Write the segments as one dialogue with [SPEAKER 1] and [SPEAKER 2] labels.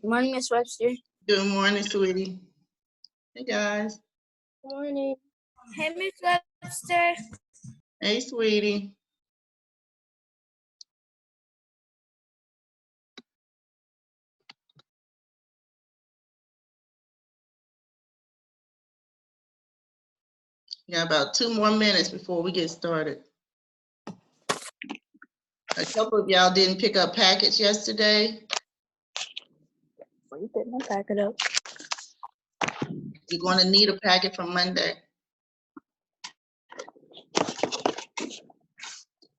[SPEAKER 1] Morning, Miss Webster.
[SPEAKER 2] Good morning, sweetie. Hey, guys.
[SPEAKER 1] Good morning. Hey, Miss Webster.
[SPEAKER 2] Hey, sweetie. We got about 2 more minutes before we get started. A couple of y'all didn't pick up packets yesterday.
[SPEAKER 1] You put my packet up.
[SPEAKER 2] You're going to need a packet for Monday.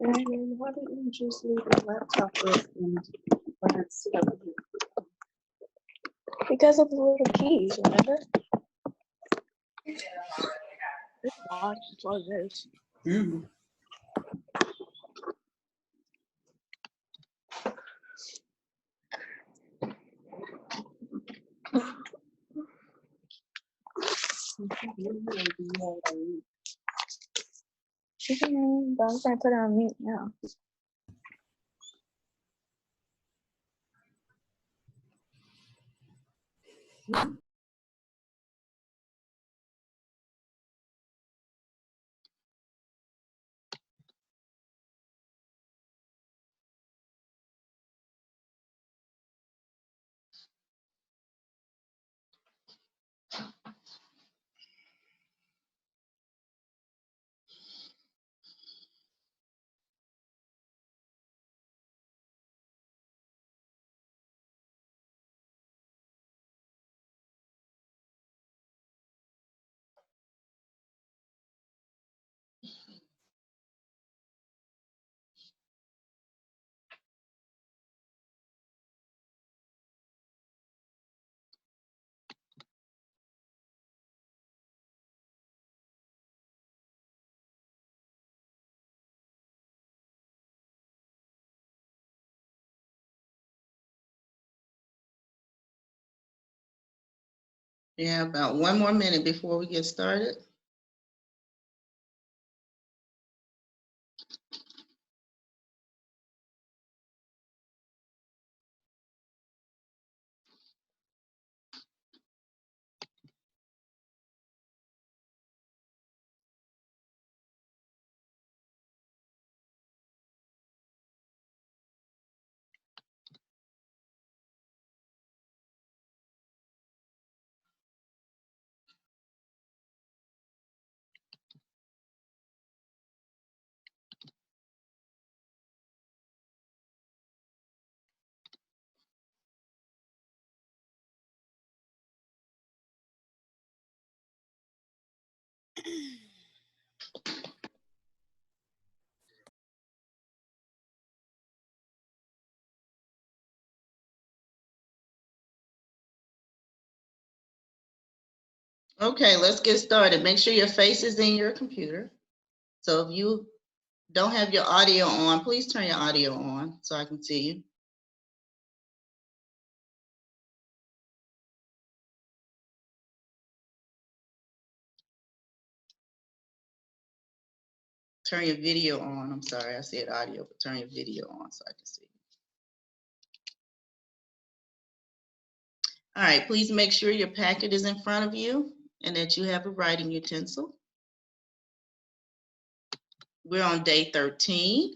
[SPEAKER 1] And why don't you just leave the laptop up and let it sit over here? Because of the little keys, remember? It's large, it's like this. Don't try to put it on mute now.
[SPEAKER 2] Yeah, about 1 more minute before we get started. Okay, let's get started. Make sure your face is in your computer. So if you don't have your audio on, please turn your audio on so I can see you. Turn your video on. I'm sorry, I said audio, but turn your video on so I can see you. All right, please make sure your packet is in front of you and that you have a writing utensil. We're on day 13.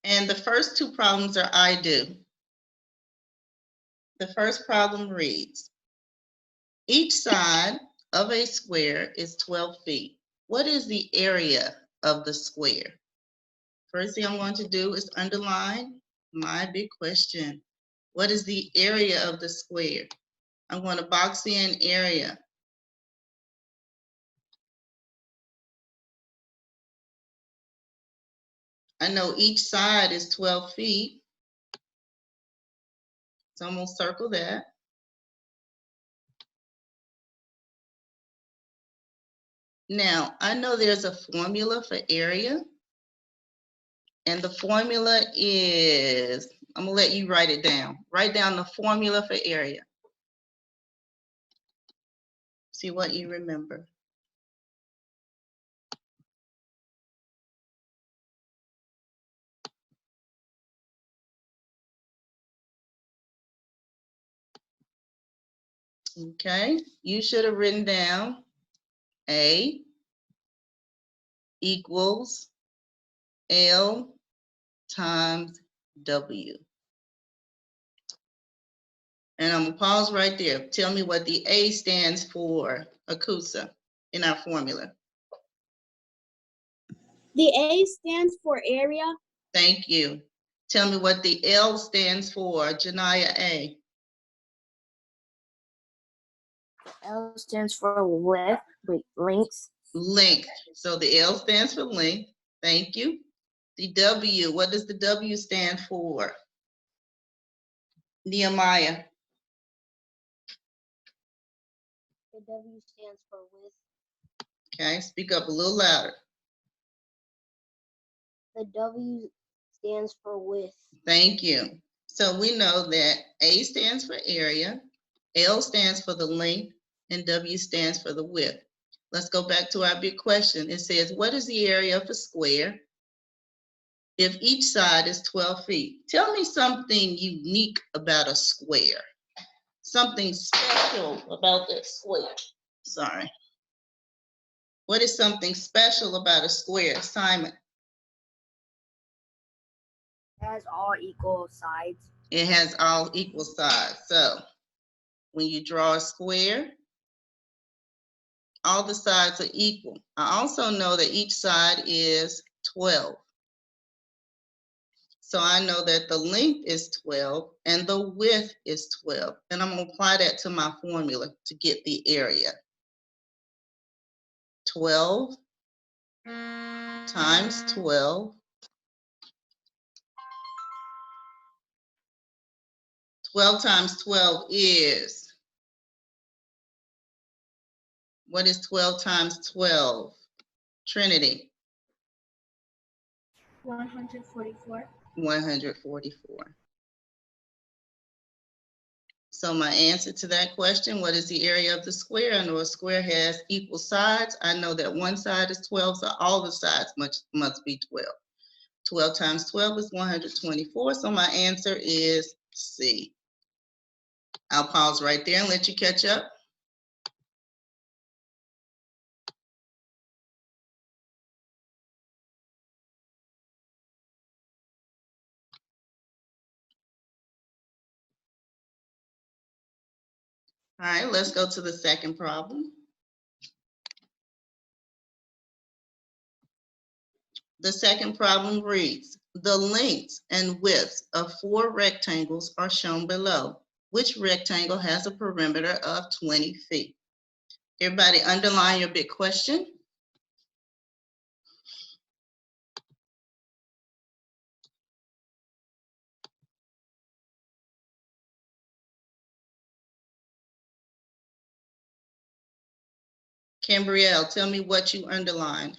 [SPEAKER 2] And the first 2 problems are I do. The first problem reads, each side of a square is 12 feet. What is the area of the square? First thing I'm going to do is underline my big question. What is the area of the square? I'm going to box in area. I know each side is 12 feet. So I'm going to circle that. Now, I know there's a formula for area. And the formula is I'm gonna let you write it down. Write down the formula for area. See what you remember. Okay, you should have written down A equals L times W. And I'm gonna pause right there. Tell me what the A stands for, Akusa, in our formula.
[SPEAKER 1] The A stands for area.
[SPEAKER 2] Thank you. Tell me what the L stands for, Janaya A.
[SPEAKER 1] L stands for width, length.
[SPEAKER 2] Length. So the L stands for length. Thank you. The W, what does the W stand for? Nehemiah.
[SPEAKER 1] The W stands for width.
[SPEAKER 2] Okay, speak up a little louder.
[SPEAKER 1] The W stands for width.
[SPEAKER 2] Thank you. So we know that A stands for area, L stands for the length, and W stands for the width. Let's go back to our big question. It says, what is the area of a square if each side is 12 feet? Tell me something unique about a square. Something special about that square. Sorry. What is something special about a square, Simon?
[SPEAKER 1] It has all equal sides.
[SPEAKER 2] It has all equal sides. So when you draw a square, all the sides are equal. I also know that each side is 12. So I know that the length is 12 and the width is 12. And I'm going to apply that to my formula to get the area. 12 times 12. 12 times 12 is, what is 12 times 12? Trinity.
[SPEAKER 1] 144.
[SPEAKER 2] 144. So my answer to that question, what is the area of the square? I know a square has equal sides. I know that one side is 12, so all the sides must be 12. 12 times 12 is 124, so my answer is C. I'll pause right there and let you catch up. All right, let's go to the second problem. The second problem reads, the lengths and widths of 4 rectangles are shown below. Which rectangle has a perimeter of 20 feet? Everybody underline your big question. Cambrielle, tell me what you underlined.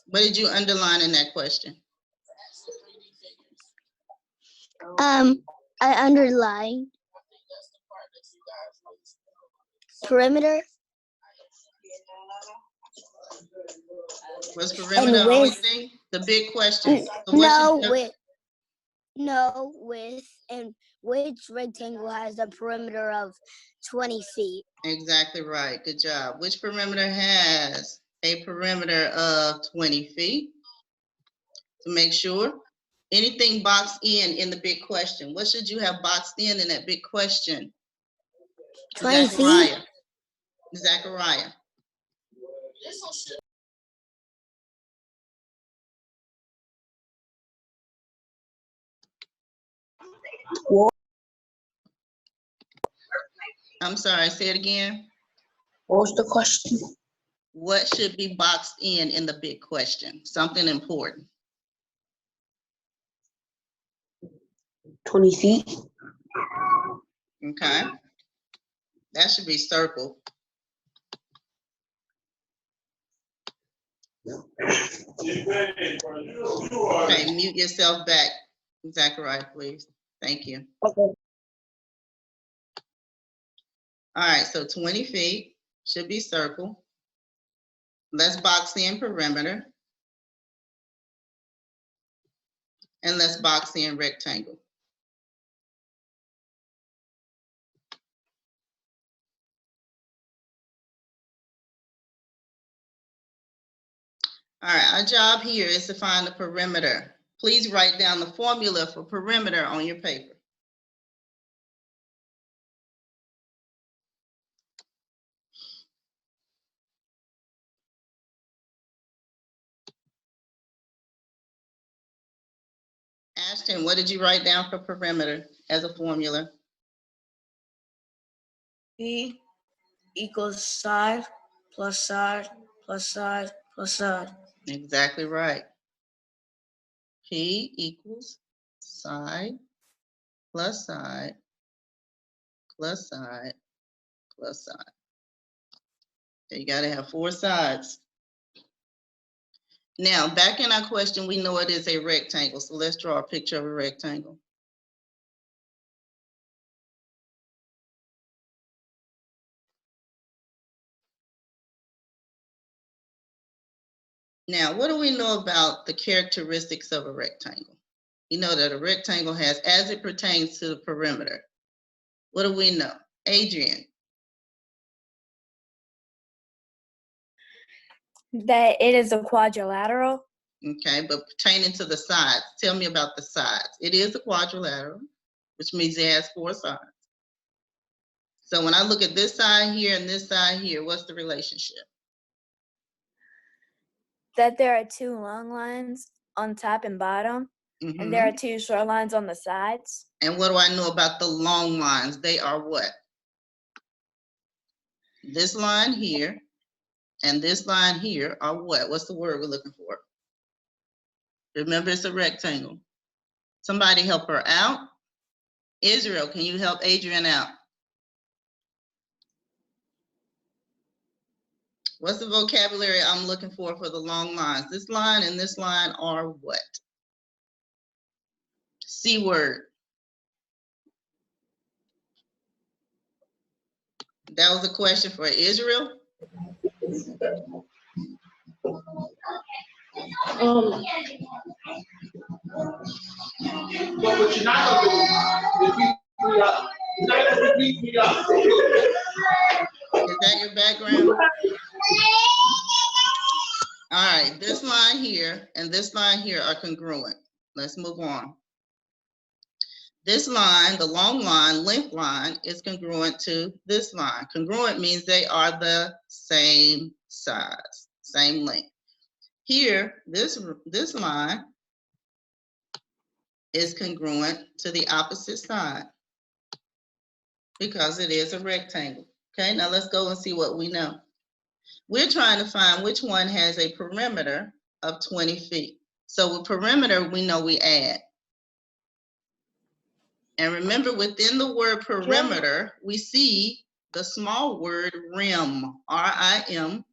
[SPEAKER 2] What did you underline in that question?
[SPEAKER 1] I underlined perimeter.
[SPEAKER 2] Was perimeter the only thing? The big question. So
[SPEAKER 1] Width, and which rectangle has a perimeter of 20 feet?
[SPEAKER 2] Exactly right. Good job. Which perimeter has a perimeter of 20 feet? To make sure. Anything boxed in the big question. What should you have boxed in that big question?
[SPEAKER 1] 20
[SPEAKER 2] Zachariah.
[SPEAKER 1] feet.
[SPEAKER 2] Zachariah. I'm sorry, say it again.
[SPEAKER 1] What was the question?
[SPEAKER 2] What should be boxed in the big question? Something important.
[SPEAKER 1] 20 feet.
[SPEAKER 2] Okay. That should be circle. Okay, mute yourself back, Zachariah, please. Thank you.
[SPEAKER 1] Okay.
[SPEAKER 2] All right, so 20 feet should be circle. Let's box in perimeter. And let's box in rectangle. All right, our job here is to find the perimeter. Please write down the formula for perimeter on your paper. Ashton, what did you write down for perimeter as a formula?
[SPEAKER 3] P equals side plus side plus side plus side.
[SPEAKER 2] Exactly right. P equals side plus side plus side plus side. So you got to have 4 sides. Now, back in our question, we know it is a rectangle. So let's draw a picture of a rectangle. Now, what do we know about the characteristics of a rectangle? You know that a rectangle has, as it pertains to the perimeter, what do we know? Adrian.
[SPEAKER 3] That it is a quadrilateral.
[SPEAKER 2] Okay, but pertaining to the sides, tell me about the sides. It is a quadrilateral, which means it has 4 sides. So when I look at this side here and this side here, what's the relationship?
[SPEAKER 3] That there are 2 long lines on top and bottom, and there are 2 short lines on the sides.
[SPEAKER 2] And what do I know about the long lines? They are what? This line here and this line here are what? What's the word we're looking for? Remember, it's a rectangle. Somebody help her out. Israel, can you help Adrian out? What's the vocabulary I'm looking for the long lines? This line and this line are what? C word. That was a question for Israel.
[SPEAKER 4] But you're not gonna beat me up. You're not gonna beat me up.
[SPEAKER 2] Is that your background? All right, this line here and this line here are congruent. Let's move on. This line, the long line, length line, is congruent to this line. Congruent means they are the same size, same length. Here, this line is congruent to the opposite side because it is a rectangle. Okay, now let's go and see what we know. We're trying to find which one has a perimeter of 20 feet. So with perimeter, we know we add. And remember, within the word perimeter, we see the small word rim, R-I-M,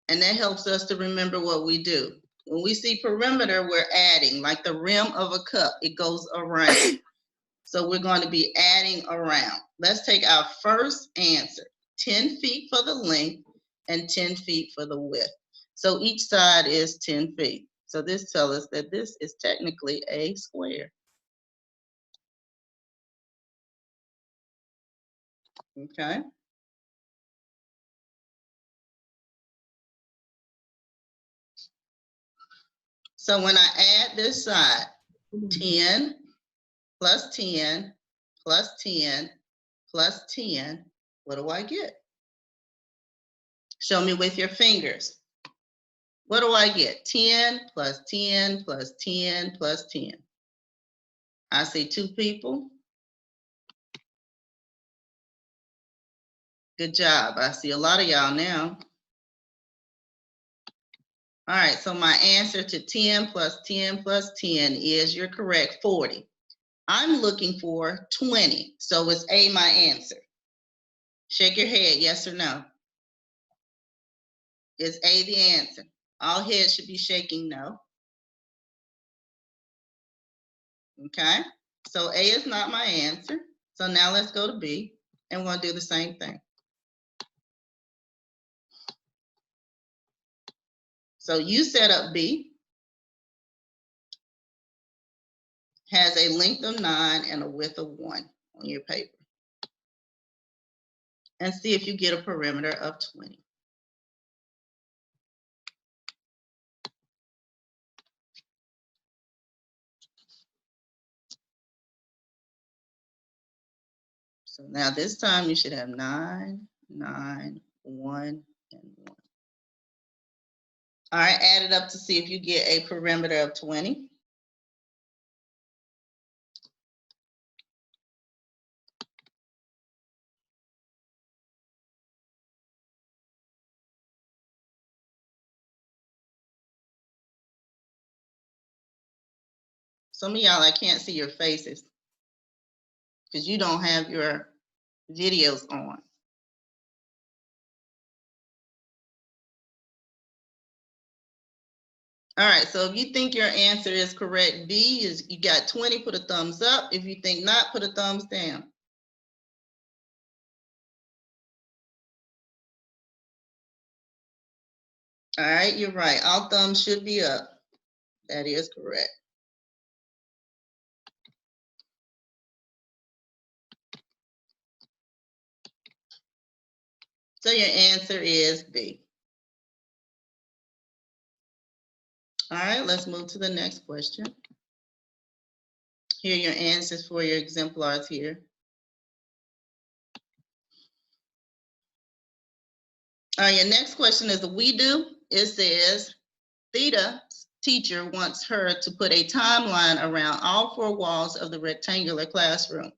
[SPEAKER 2] and that helps us to remember what we do. When we see perimeter, we're adding, like the rim of a cup, it goes around. So we're going to be adding around. Let's take our first answer, 10 feet for the length and 10 feet for the width. So each side is 10 feet. So this tells us that this is technically a square. Okay. So when I add this side, 10 plus 10 plus 10 plus 10, what do I get? Show me with your fingers. What do I get? 10 plus 10 plus 10 plus 10. I see 2 people. Good job. I see a lot of y'all now. All right, so my answer to 10 plus 10 plus 10 is, you're correct, 40. I'm looking for 20, so is A my answer? Shake your head, yes or no. Is A the answer? All heads should be shaking no. Okay, so A is not my answer. So now let's go to B, and we'll do the same thing. So you set up B, has a length of 9 and a width of 1 on your paper. And see if you get a perimeter of 20. So now this time you should have 9, 9, 1, and 1. All right, add it up to see if you get a perimeter of 20. Some of y'all, I can't see your faces because you don't have your videos on. All right, so if you think your answer is correct, B is you got 20, put a thumbs up. If you think not, put a thumbs down. All right, you're right. All thumbs should be up. That is correct. So your answer is B. All right, let's move to the next question. Here are your answers for your exemplars here. All right, your next question is a we do. It says, Theta's teacher wants her to put a timeline around all 4 walls of the rectangular classroom.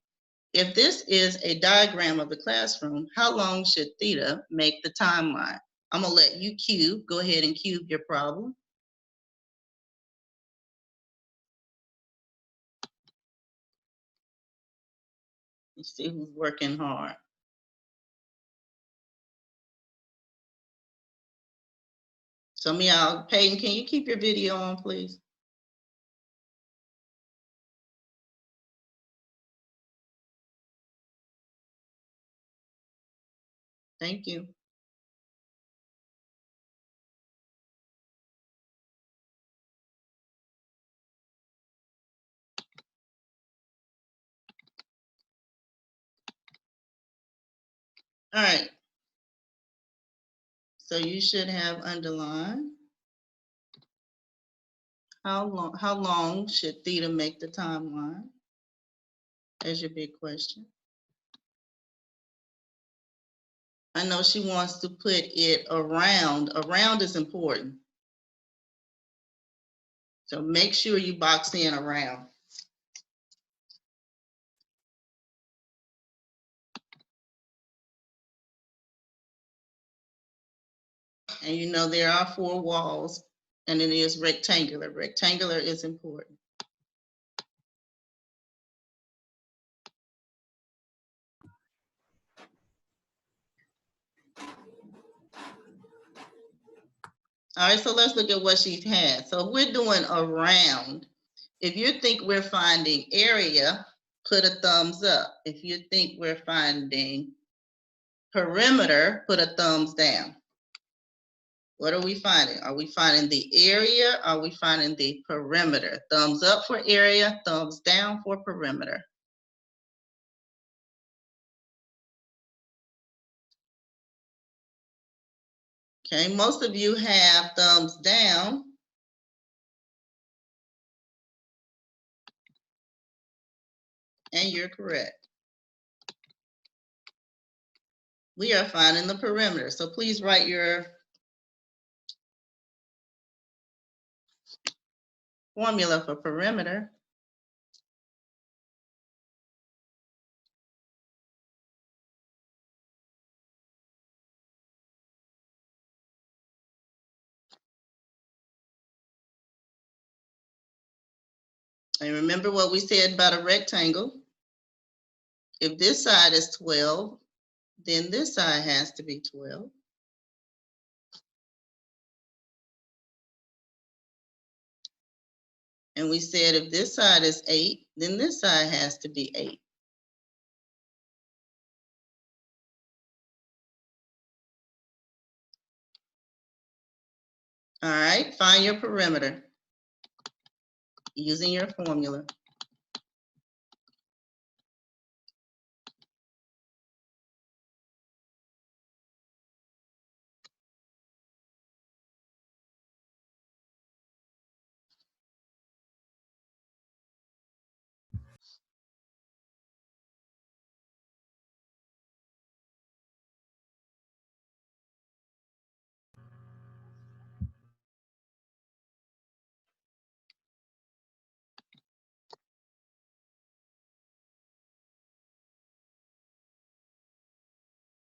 [SPEAKER 2] If this is a diagram of the classroom, how long should Theta make the timeline? I'm gonna let you cube. Go ahead and cube your problem. Let's see who's working hard. Some of y'all, Peyton, can you keep your video on, please? Thank you. All right. So you should have underlined. How long should Theta make the timeline? That's your big question. I know she wants to put it around. Around is important. So make sure you box in around. And you know there are 4 walls and it is rectangular. Rectangular is important. All right, so let's look at what she's had. So if we're doing around, if you think we're finding area, put a thumbs up. If you think we're finding perimeter, put a thumbs down. What are we finding? Are we finding the area? Are we finding the perimeter? Thumbs up for area, thumbs down for perimeter. Okay, most of you have thumbs down. And you're correct. We are finding the perimeter. So please write your formula for perimeter. And remember what we said about a rectangle. If this side is 12 then this side has to be 12. And we said if this side is 8, then this side has to be 8. All right, find your perimeter using your formula.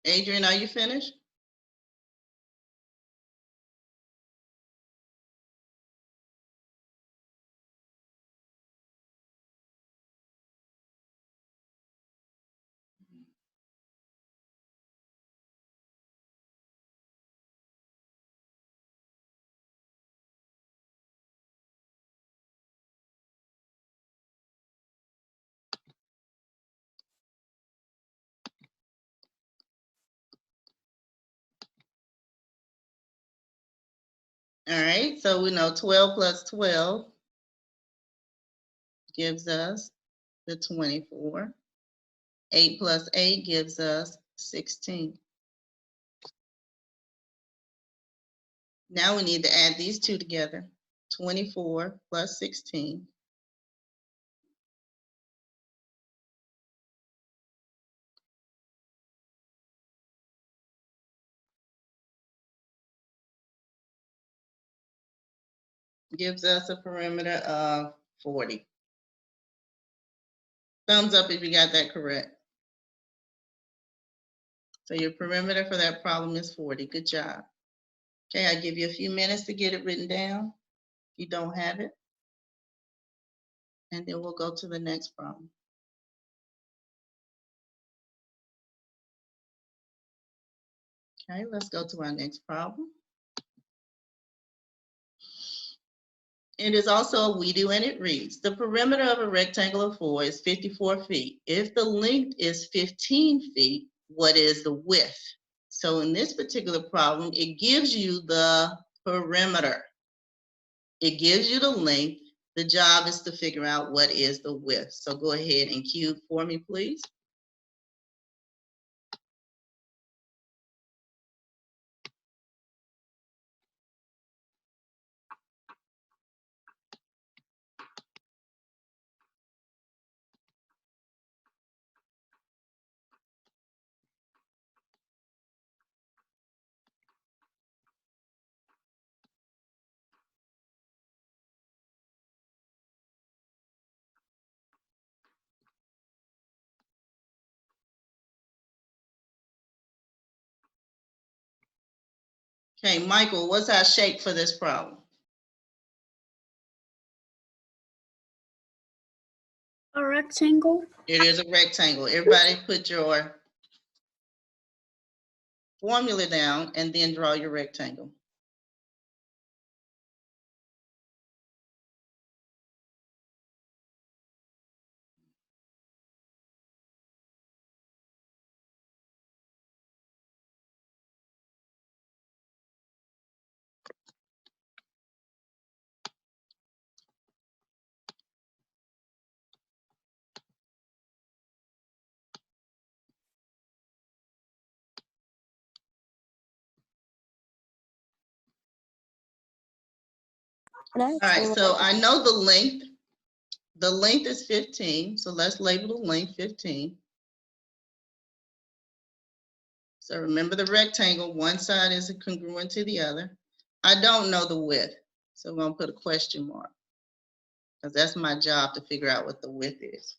[SPEAKER 2] Adrian, are you finished? All right, so we know 12 plus 12 gives us the 24. 8 plus 8 gives us 16. Now we need to add these two together. 24 plus 16 gives us a perimeter of 40. Thumbs up if you got that correct. So your perimeter for that problem is 40. Good job. Okay, I give you a few minutes to get it written down. If you don't have it. And then we'll go to the next problem. Okay, let's go to our next problem. It is also a we do, and it reads, the perimeter of a rectangle of 4 is 54 feet. If the length is 15 feet, what is the width? So in this particular problem, it gives you the perimeter. It gives you the length. The job is to figure out what is the width. So go ahead and cue for me, please. Okay, Michael, what's our shape for this problem?
[SPEAKER 1] A rectangle.
[SPEAKER 2] It is a rectangle. Everybody put your formula down and then draw your rectangle. All right, so I know the length. The length is 15, so let's label the length 15. So remember the rectangle, one side is congruent to the other. I don't know the width, so I'm gonna put a question mark because that's my job to figure out what the width is.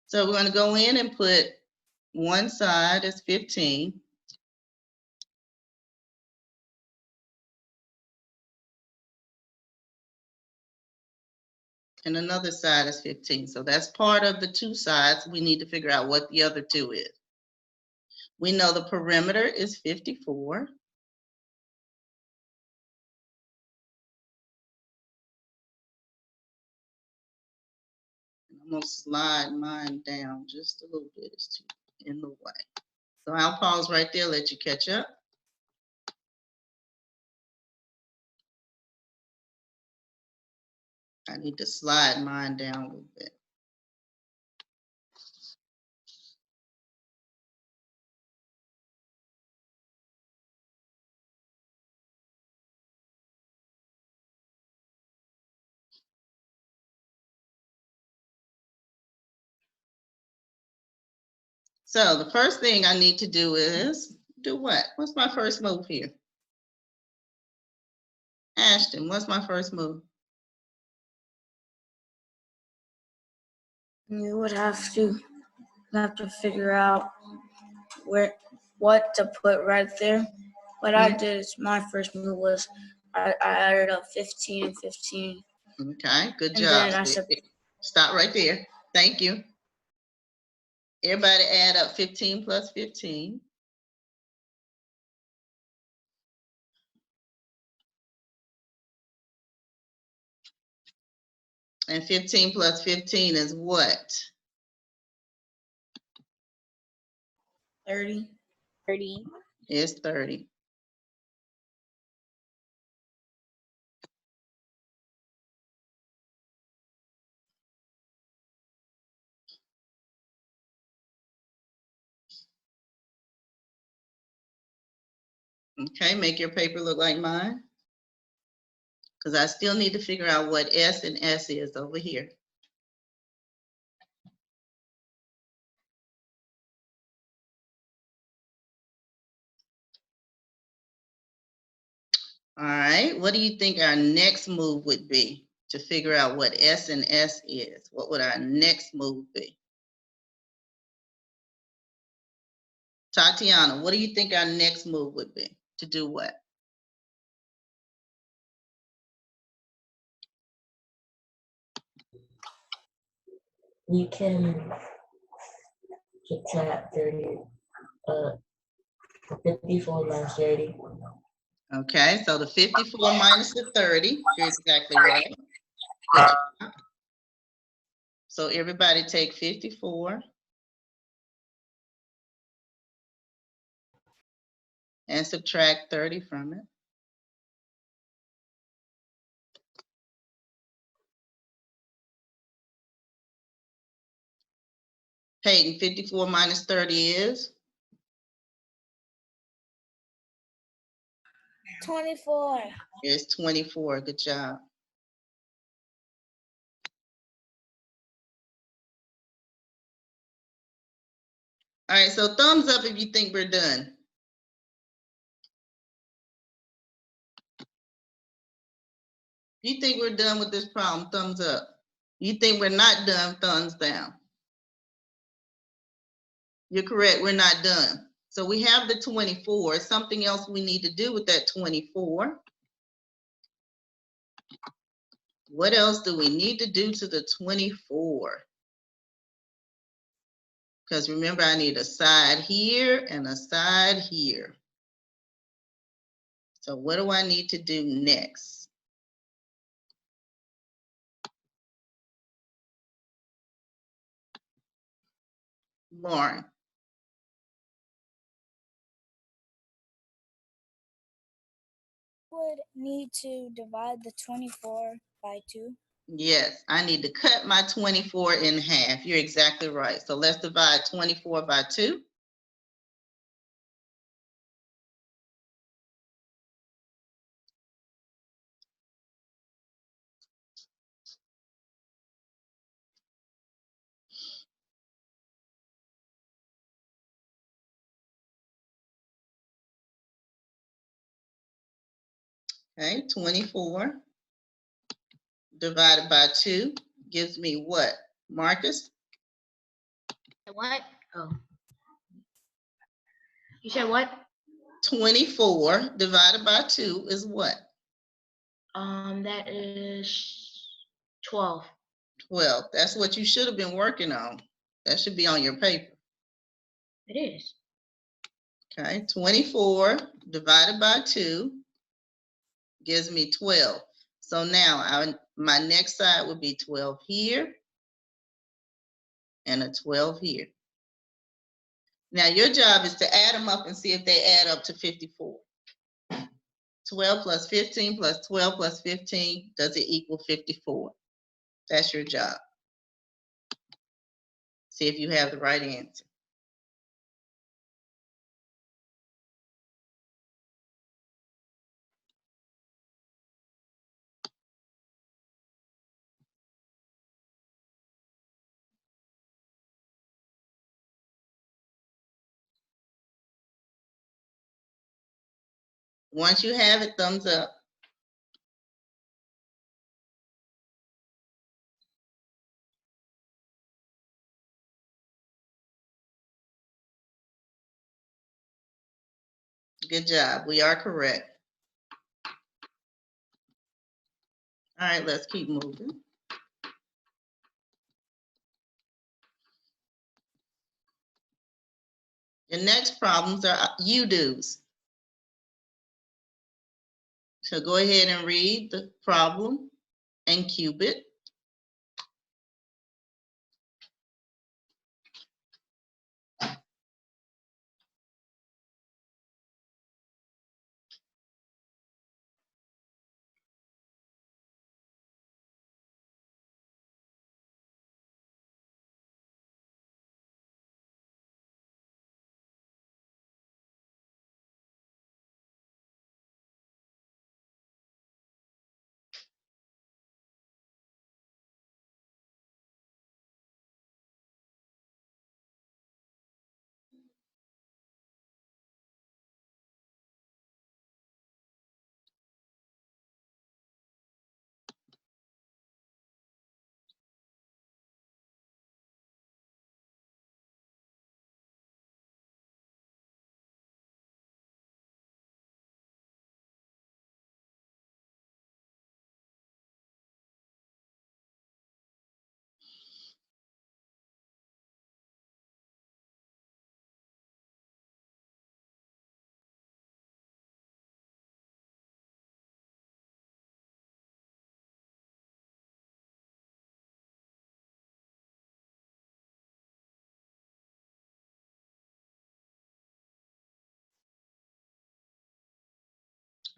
[SPEAKER 2] So we're gonna go in and put one side is 15. and another side is 15. So that's part of the two sides. We need to figure out what the other two is. We know the perimeter is 54. I'm going to slide mine down just a little bit. It's too in the way. So I'll pause right there, let you catch up. I need to slide mine down a little bit. So the first thing I need to do is do what? What's my first move here? Ashton, what's my first move?
[SPEAKER 3] You would have to figure out what to put right there. What I did is my first move was I added up 15 and 15.
[SPEAKER 2] Okay, good
[SPEAKER 3] And
[SPEAKER 2] job.
[SPEAKER 3] then
[SPEAKER 2] Stop right there. Thank you. Everybody add up 15 plus 15. And 15 plus 15 is what?
[SPEAKER 3] 30.
[SPEAKER 1] 30.
[SPEAKER 2] It's 30. Okay, make your paper look like mine. Because I still need to figure out what S and S is over here. All right, what do you think our next move would be to figure out what S and S is? What would our next move be? Tatiana, what do you think our next move would be? To do what?
[SPEAKER 5] You can subtract 30, 54 minus 30.
[SPEAKER 2] Okay, so the 54 minus the 30, you're exactly right. Good job. So everybody take 54 and subtract 30 from it. Peyton, 54 minus 30 is?
[SPEAKER 3] 24.
[SPEAKER 2] It's 24. Good job. All right, so thumbs up if you think we're done. If you think we're done with this problem, thumbs up. You think we're not done, thumbs down. You're correct, we're not done. So we have the 24. Something else we need to do with that 24. What else do we need to do to the 24? Because remember, I need a side here and a side here. So what do I need to do next? Lauren.
[SPEAKER 3] Would need to divide the 24 by 2.
[SPEAKER 2] Yes, I need to cut my 24 in half. You're exactly right. So let's divide 24 by 2. Okay, 24 divided by 2 gives me what? Marcus?
[SPEAKER 6] What? Oh. You said what?
[SPEAKER 2] 24 divided by 2 is what?
[SPEAKER 6] That is 12.
[SPEAKER 2] Well, that's what you should have been working on. That should be on your paper.
[SPEAKER 6] It is.
[SPEAKER 2] Okay, 24 divided by 2 gives me 12. So now my next side would be 12 here and a 12 here. Now your job is to add them up and see if they add up to 54. 12 plus 15 plus 12 plus 15, does it equal 54? That's your job. See if you have the right answer. Once you have it, thumbs up. Good job. We are correct. All right, let's keep moving. The next problems are you-dos. So go ahead and read the problem and cube it.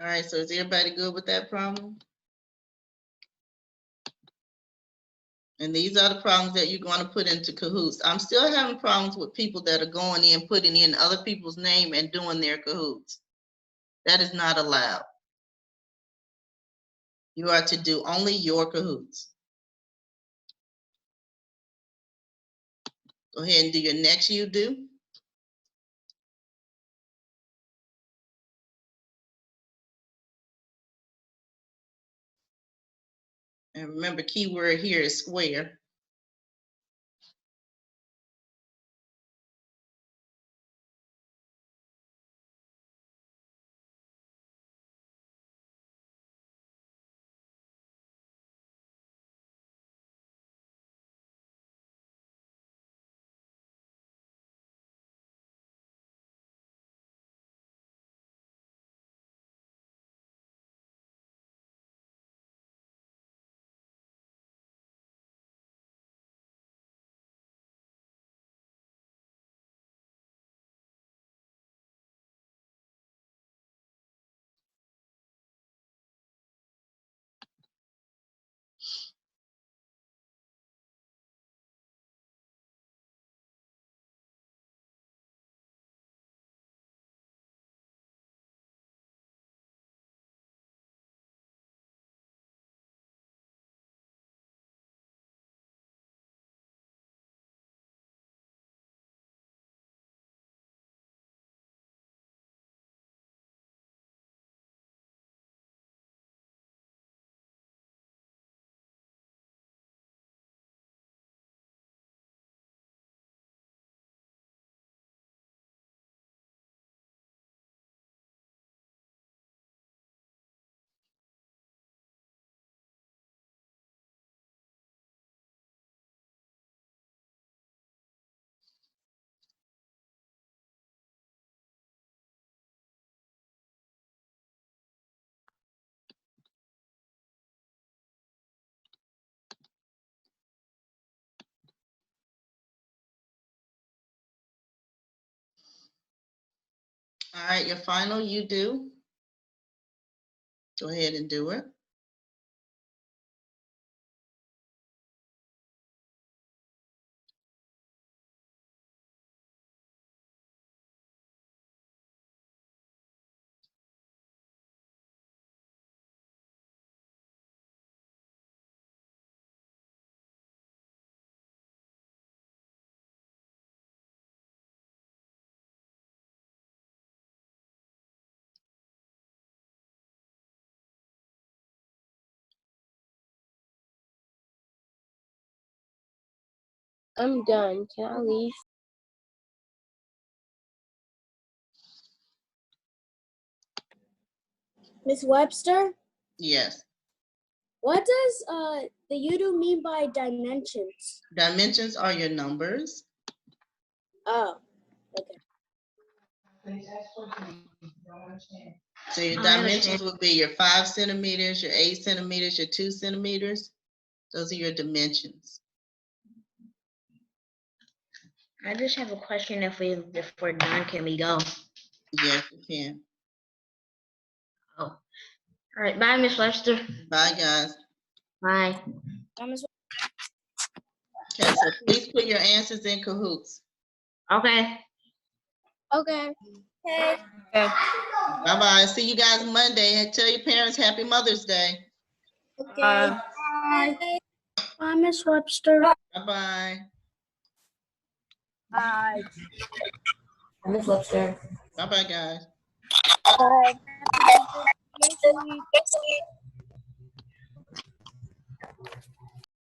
[SPEAKER 2] All right, so is everybody good with that problem? And these are the problems that you're going to put into Kahoots. I'm still having problems with people that are going in, putting in other people's name and doing their Kahoots. That is not allowed. You are to do only your Kahoots. Go ahead and do your next you do. And remember, keyword here is square. All right, your final, you do. Go ahead and do it.
[SPEAKER 1] I'm done. Can I leave?
[SPEAKER 7] Miss Webster,
[SPEAKER 2] Yes.
[SPEAKER 7] what does the UDO mean by dimensions?
[SPEAKER 2] Dimensions are your numbers.
[SPEAKER 7] Oh, okay.
[SPEAKER 2] So your
[SPEAKER 6] I understand.
[SPEAKER 2] dimensions would be your 5 centimeters, your 8 centimeters, your 2 centimeters. Those are your dimensions.
[SPEAKER 6] I just have a question. If we're done, can we go?
[SPEAKER 2] Yes, you can.
[SPEAKER 6] Oh. All right. Bye, Miss Webster.
[SPEAKER 2] Bye, guys.
[SPEAKER 6] Bye.
[SPEAKER 7] Thomas,
[SPEAKER 2] Okay, so please put your answers in Kahoots.
[SPEAKER 6] Okay.
[SPEAKER 7] okay.
[SPEAKER 3] Okay.
[SPEAKER 2] Bye-bye. See you guys Monday. Tell your parents Happy Mother's Day.
[SPEAKER 7] Okay.
[SPEAKER 3] Bye.
[SPEAKER 7] Bye, Miss Webster.
[SPEAKER 2] Bye-bye.
[SPEAKER 3] Bye.
[SPEAKER 5] Miss Webster.
[SPEAKER 2] Bye-bye, guys.
[SPEAKER 7] Bye.